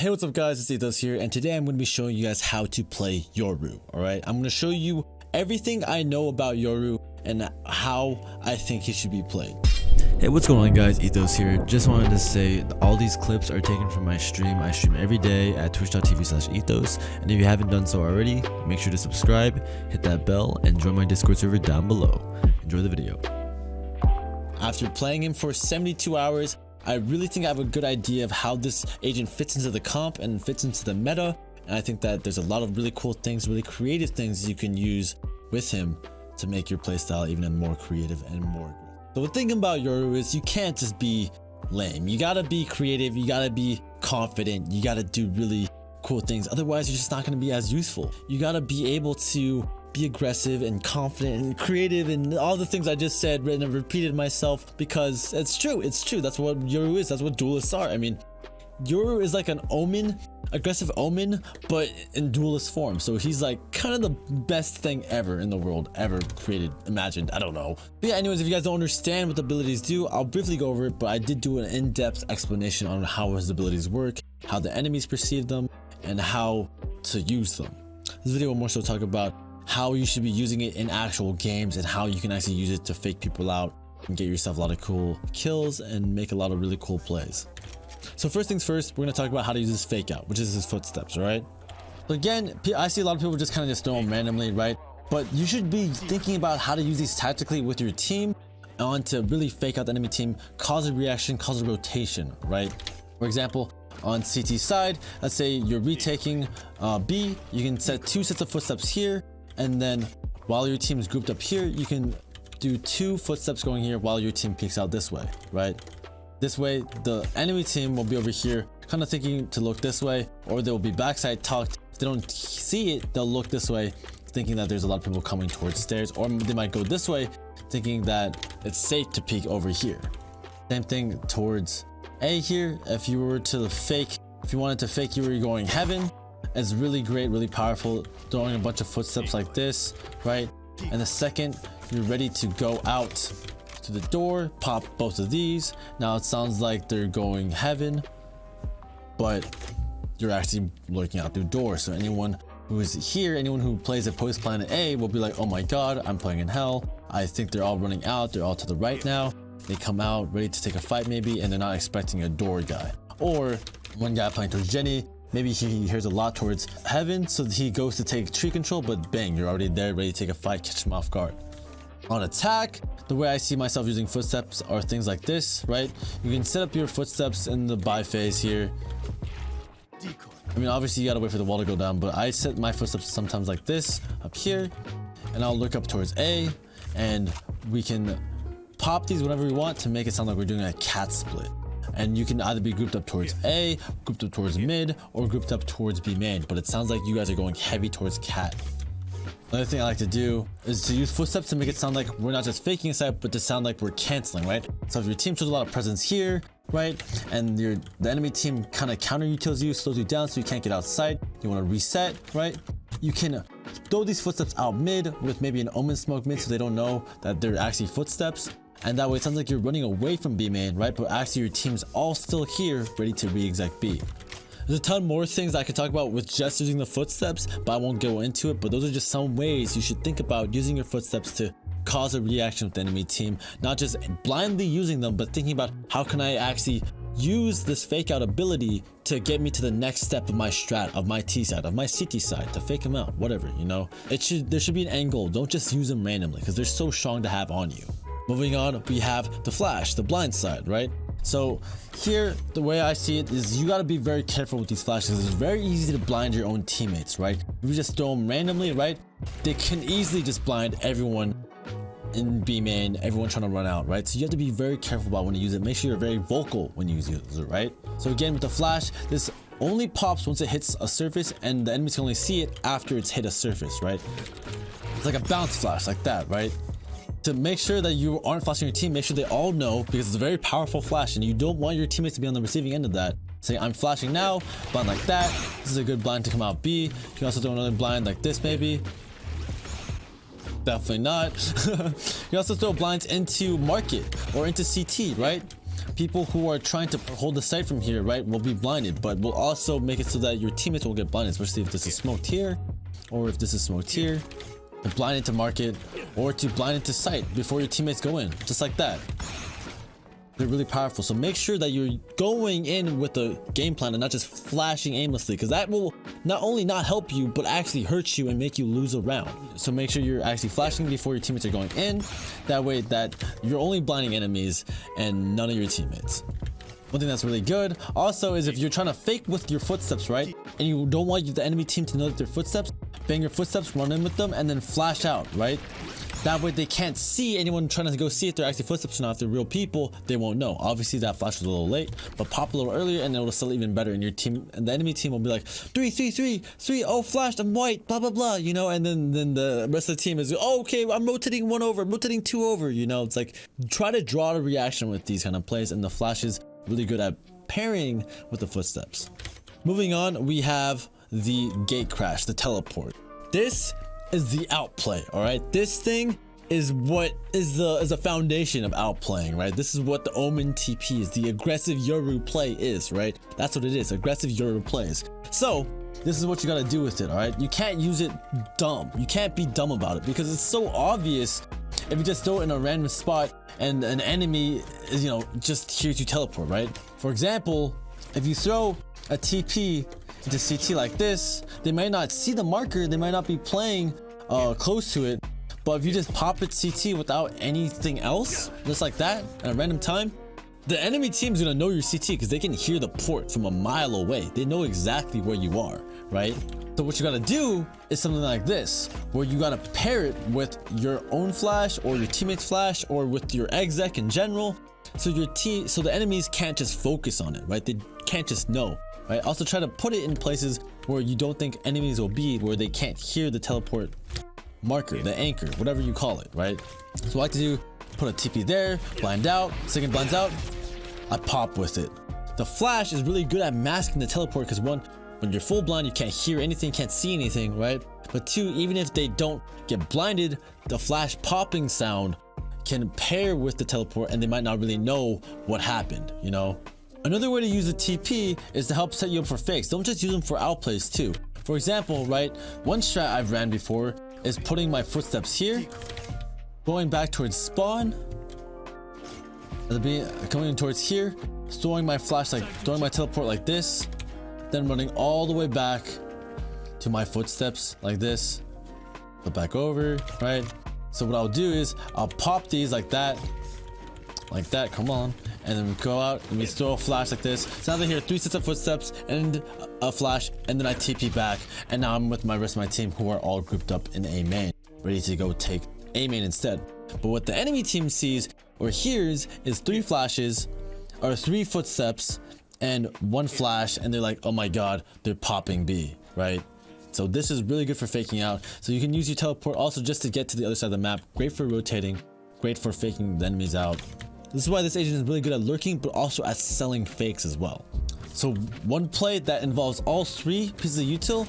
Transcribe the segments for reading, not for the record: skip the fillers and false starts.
Hey, what's up guys, it's Ethos here, and today I'm going to be showing you guys how to play Yoru. Alright, I'm going to show you everything I know about Yoru and how I think he should be played. Hey, what's going on guys, Ethos here. Just wanted to say all these clips are taken from my stream. I stream every day at twitch.tv/ethos, and if you haven't done so already, make sure to subscribe, hit that bell, and join my Discord server down below. Enjoy the video. After playing him for 72 hours, I really think I have a good idea of how this agent fits into the comp and fits into the meta, and I think that there's a lot of really cool things, really creative things you can use with him to make your playstyle even more creative and more aggressive. So the thing about Yoru is you can't just be lame. You gotta be creative, you gotta be confident, you gotta do really cool things, otherwise you're just not gonna be as useful. You gotta be able to be aggressive and confident and creative and all the things I just said and repeated myself, because it's true. That's what Yoru is. That's what duelists are. I mean, Yoru is like an omen, aggressive omen, but in duelist form. So he's like kind of the best thing ever in the world, ever created, imagined. I don't know. But yeah, anyways, if you guys don't understand what the abilities do, I'll briefly go over it, but I did do an in-depth explanation on how his abilities work, how the enemies perceive them, and how to use them. This video will more so talk about how you should be using it in actual games and how you can actually use it to fake people out and get yourself a lot of cool kills and make a lot of really cool plays. So first things first, we're going to talk about how to use this fake out, which is his footsteps. All right, so again, I see a lot of people just kind of just throw them randomly, right? But you should be thinking about how to use these tactically with your team and to really fake out the enemy team, cause a reaction, cause a rotation, right? For example, on CT side, let's say you're retaking B, you can set 2 sets of footsteps here, and then while your team's grouped up here, you can do 2 footsteps going here while your team peeks out this way, right? This way, the enemy team will be over here, kind of thinking to look this way, or they'll be backside tucked. If they don't see it, they'll look this way, thinking that there's a lot of people coming towards the stairs, or they might go this way, thinking that it's safe to peek over here. Same thing towards A here. If you wanted to fake you were going heaven, it's really great, really powerful, throwing a bunch of footsteps like this, right? And the second you're ready to go out to the door, pop both of these. Now it sounds like they're going heaven, but you're actually looking out the door. So anyone who is here, anyone who plays at post planet A will be like, oh my god, I'm playing in hell. I think they're all running out, they're all to the right now. They come out ready to take a fight maybe, and they're not expecting a door guy. Or one guy playing towards Jenny, maybe he hears a lot towards heaven, so he goes to take tree control, but bang, you're already there, ready to take a fight, catch him off guard. On attack, the way I see myself using footsteps are things like this, right? You can set up your footsteps in the buy phase here. I mean, obviously you gotta wait for the wall to go down, but I set my footsteps sometimes like this, up here, and I'll look up towards A, and we can pop these whenever we want to make it sound like we're doing a cat split. And you can either be grouped up towards A, grouped up towards mid, or grouped up towards B main, but it sounds like you guys are going heavy towards cat. Another thing I like to do is to use footsteps to make it sound like we're not just faking a side, but to sound like we're canceling, right? So if your team shows a lot of presence here, right, and the enemy team kind of counter utils you, slows you down so you can't get outside, you want to reset, right? You can throw these footsteps out mid with maybe an omen smoke mid so they don't know that they're actually footsteps. And that way it sounds like you're running away from B main, right? But actually your team's all still here, ready to re-exec B. There's a ton more things I could talk about with just using the footsteps, but I won't go into it. But those are just some ways you should think about using your footsteps to cause a reaction with the enemy team. Not just blindly using them, but thinking about how can I actually use this fake out ability to get me to the next step of my strat, of my T side, of my CT side, to fake them out, whatever, you know? There should be an end goal. Don't just use them randomly, because they're so strong to have on you. Moving on, we have the flash, the blind side, right? So here, the way I see it is you got to be very careful with these flashes. It's very easy to blind your own teammates, right? If you just throw them randomly, right, they can easily just blind everyone in B main, everyone trying to run out, right? So you have to be very careful about when you use it. Make sure you're very vocal when you use it, right? So again, with the flash, this only pops once it hits a surface, and the enemies can only see it after it's hit a surface, right? It's like a bounce flash, like that, right? To make sure that you aren't flashing your team, make sure they all know, because it's a very powerful flash and you don't want your teammates to be on the receiving end of that. Say, I'm flashing now, blind like that. This is a good blind to come out B. You can also throw another blind like this maybe. Definitely not. You also throw blinds into market or into CT, right? people who are trying to hold the site from here, right, will be blinded, but will also make it so that your teammates will get blinded, especially if this is smoked here, or if this is smoked here, to blind into market, or to blind into site before your teammates go in, just like that. They're really powerful, so make sure that you're going in with a game plan and not just flashing aimlessly, because that will not only not help you but actually hurt you and make you lose a round. So make sure you're actually flashing before your teammates are going in, that way that you're only blinding enemies and none of your teammates. One thing that's really good also is if you're trying to fake with your footsteps, right, and you don't want the enemy team to know that they're footsteps, bang your footsteps, run in with them, and then flash out, right? That way they can't see anyone trying to go see if they're actually footsteps or not. If they're real people, they won't know. Obviously that flash was a little late, but pop a little earlier and it'll still even better. And your team and the enemy team will be like 3 3 3 3, oh flashed, I'm white, blah blah blah, you know, and then the rest of the team is, oh, okay, I'm rotating 1 over, I'm rotating 2 over, you know. It's like try to draw a reaction with these kind of plays, and the flash is really good at pairing with the footsteps. Moving on, we have the Gatecrash, the teleport. This is the outplay, all right? This thing is what is the foundation of outplaying, right? This is what the Omen TP is, the aggressive Yoru play is, right? That's what it is, aggressive Yoru plays. So this is what you gotta do with it, all right? You can't use it dumb. You can't be dumb about it, because it's so obvious if you just throw it in a random spot and an enemy is, you know, just hears you teleport, right? For example, if you throw a TP into CT like this, they might not see the marker, they might not be playing close to it, but if you just pop it CT without anything else, just like that, at a random time, the enemy team's gonna know your CT because they can hear the port from a mile away. They know exactly where you are, right? So what you gotta do is something like this, where you gotta pair it with your own flash or your teammate's flash or with your exec in general, so the enemies can't just focus on it, right? They can't just know, right? Also try to put it in places where you don't think enemies will be, where they can't hear the teleport marker, the anchor, whatever you call it, right? So what I like to do, put a TP there, blind out, second blinds out, I pop with it. The flash is really good at masking the teleport, because one, when you're full blind, you can't hear anything, can't see anything, right? But two, even if they don't get blinded, the flash popping sound can pair with the teleport and they might not really know what happened, you know? Another way to use the TP is to help set you up for fakes. Don't just use them for outplays too. For example, right, one strat I've ran before is putting my footsteps here, going back towards spawn, coming towards here, throwing my flash, like throwing my teleport like this, then running all the way back to my footsteps like this, flip back over, right? So what I'll do is I'll pop these like that, come on, and then we go out and we throw a flash like this. So now they hear 3 sets of footsteps and a flash, and then I TP back, and now I'm with my rest of my team who are all grouped up in A main, ready to go take A main instead. But what the enemy team sees or hears is 3 flashes or 3 footsteps and 1 flash, and they're like, oh my god, they're popping B, right? So this is really good for faking out. So you can use your teleport also just to get to the other side of the map. Great for rotating, great for faking the enemies out. This is why this agent is really good at lurking, but also at selling fakes as well. So one play that involves all 3 pieces of util,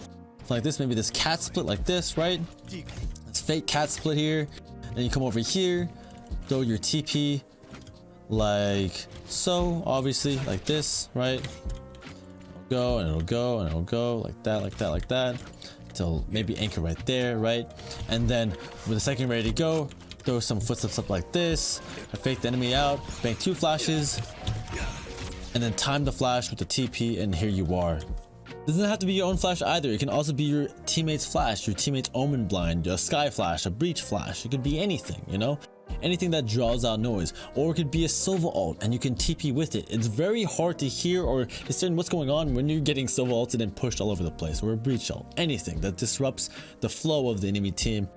like this, maybe this cat split like this, right? Let's fake cat split here. Then you come over here, throw your TP like so, obviously like this, right? It'll go and it'll go and it'll go like that, like that, like that, till maybe anchor right there, right? And then with the second ready to go, throw some footsteps up like this, fake the enemy out, bang 2 flashes, and then time the flash with the TP, and here you are. It doesn't have to be your own flash either. It can also be your teammate's flash, your teammate's omen blind, a sky flash, a breach flash. It could be anything, you know? Anything that draws out noise. Or it could be a Silva ult and you can TP with it. It's very hard to hear or discern what's going on when you're getting Silva ulted and pushed all over the place. Or a breach ult. Anything that disrupts the flow of the enemy team.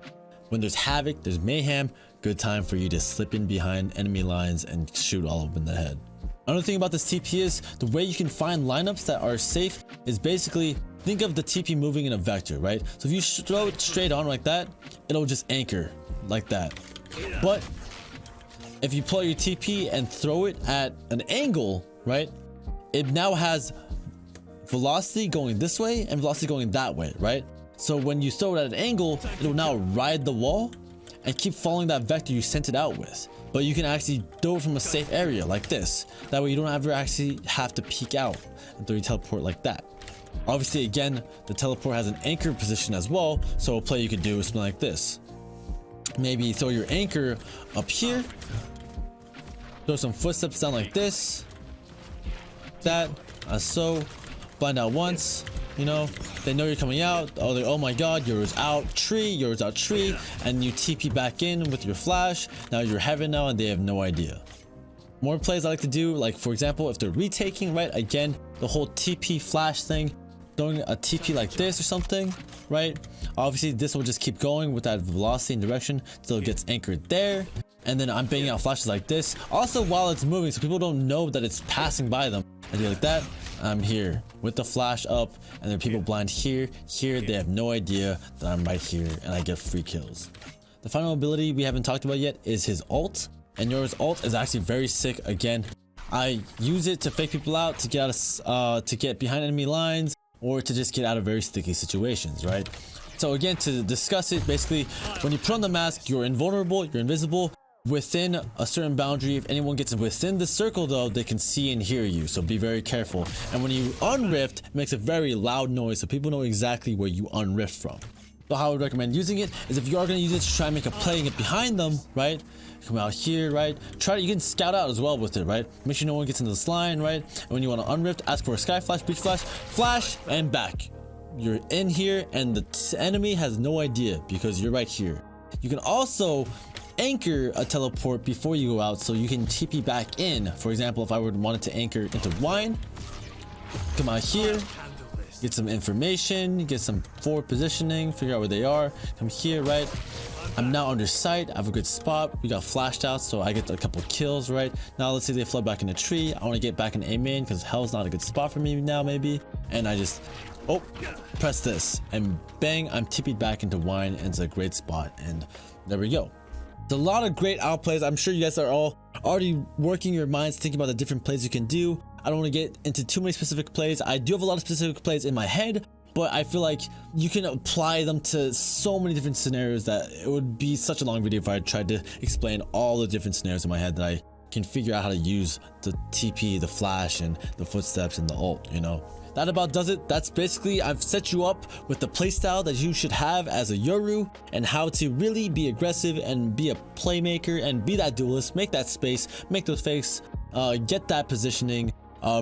When there's havoc, there's mayhem, good time for you to slip in behind enemy lines and shoot all up in the head. Another thing about this TP is the way you can find lineups that are safe is basically think of the TP moving in a vector, right? So if you throw it straight on like that, it'll just anchor like that. But if you pull your TP and throw it at an angle, right? It now has velocity going this way and velocity going that way, right? So when you throw it at an angle, it'll now ride the wall and keep following that vector you sent it out with. But you can actually throw it from a safe area like this. That way you don't ever actually have to peek out and throw your teleport like that. Obviously, again, the teleport has an anchor position as well, so a play you could do is something like this. Maybe throw your anchor up here, throw some footsteps down like this, that, as so, blind out once, you know, they know you're coming out. Oh, oh my god, Yoru's out tree, Yoru's out tree, and you TP back in with your flash. Now you're heaven now and they have no idea. More plays I like to do, like for example, if they're retaking, right, again, the whole TP flash thing, throwing a TP like this or something, right? Obviously this will just keep going with that velocity and direction till it gets anchored there. And then I'm banging out flashes like this also while it's moving, so people don't know that it's passing by them. I do like that, I'm here with the flash up, and then people blind here, they have no idea that I'm right here, and I get free kills. The final ability we haven't talked about yet is his ult, and Yoru's ult is actually very sick. Again, I use it to fake people out, to get out to get behind enemy lines, or to just get out of very sticky situations, right? So again, to discuss it, basically, when you put on the mask, you're invulnerable, you're invisible within a certain boundary. If anyone gets within the circle though, they can see and hear you, so be very careful. And when you unrift, it makes a very loud noise so people know exactly where you unrift from. So how I would recommend using it is, if you are going to use it to try and make a play and get behind them, right, come out here, right, try to, you can scout out as well with it, right, make sure no one gets into this line, right, and when you want to unrift, ask for a sky flash, beach flash, flash, and back. You're in here and the enemy has no idea because you're right here. You can also anchor a teleport before you go out so you can TP back in. For example, if I would wanted to anchor into wine, come out here, get some information, get some forward positioning, figure out where they are, come here, right, I'm now under sight, I have a good spot, we got flashed out so I get a couple kills, right. Now let's say they flood back in the tree, I want to get back in A main because hell's not a good spot for me now maybe, and I just press this and bang, I'm TP'd back into wine, and it's a great spot, and there we go. There's a lot of great outplays. I'm sure you guys are all already working your minds thinking about the different plays you can do. I don't want to get into too many specific plays. I do have a lot of specific plays in my head, but I feel like you can apply them to so many different scenarios that it would be such a long video if I tried to explain all the different scenarios in my head that I can figure out how to use the TP, the flash, and the footsteps, and the ult, you know. That about does it. That's basically, I've set you up with the playstyle that you should have as a Yoru, and how to really be aggressive and be a playmaker and be that duelist, make that space, make those fakes, get that positioning,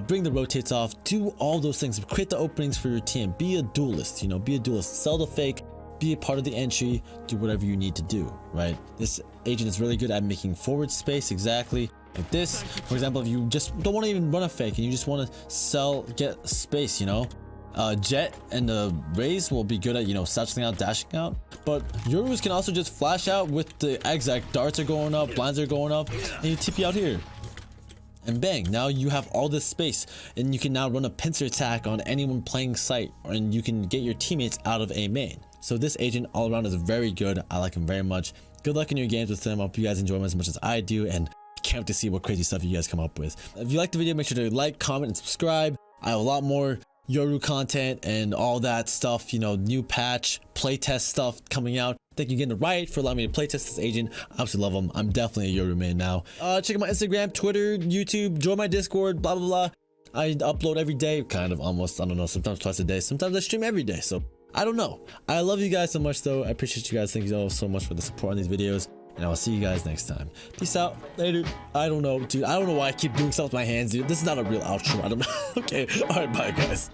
bring the rotates off, do all those things, create the openings for your team, be a duelist, you know, be a duelist, sell the fake, be a part of the entry, do whatever you need to do, right? This agent is really good at making forward space, exactly like this. For example, if you just don't want to even run a fake and you just want to get space, you know, Jet and the Raze will be good at, you know, satcheling out, dashing out, but Yorus can also just flash out with the exact darts are going up, blinds are going up, and you TP out here. And bang, now you have all this space, and you can now run a pincer attack on anyone playing site, and you can get your teammates out of A main. So this agent all around is very good. I like him very much. Good luck in your games with him. I hope you guys enjoy him as much as I do, and can't wait to see what crazy stuff you guys come up with. If you liked the video, make sure to like, comment, and subscribe. I have a lot more Yoru content and all that stuff, you know, new patch, playtest stuff coming out. Thank you again to Riot for allowing me to playtest this agent. I absolutely love him. I'm definitely a Yoru main now. Check out my Instagram, Twitter, YouTube, join my Discord, blah, blah, blah. I upload every day, kind of, almost, I don't know, sometimes twice a day. Sometimes I stream every day, so I don't know. I love you guys so much, though. I appreciate you guys. Thank you all so much for the support on these videos, and I will see you guys next time. Peace out. Later. I don't know, dude. I don't know why I keep doing stuff with my hands, dude. This is not a real outro. I don't know. Okay. All right. Bye, guys.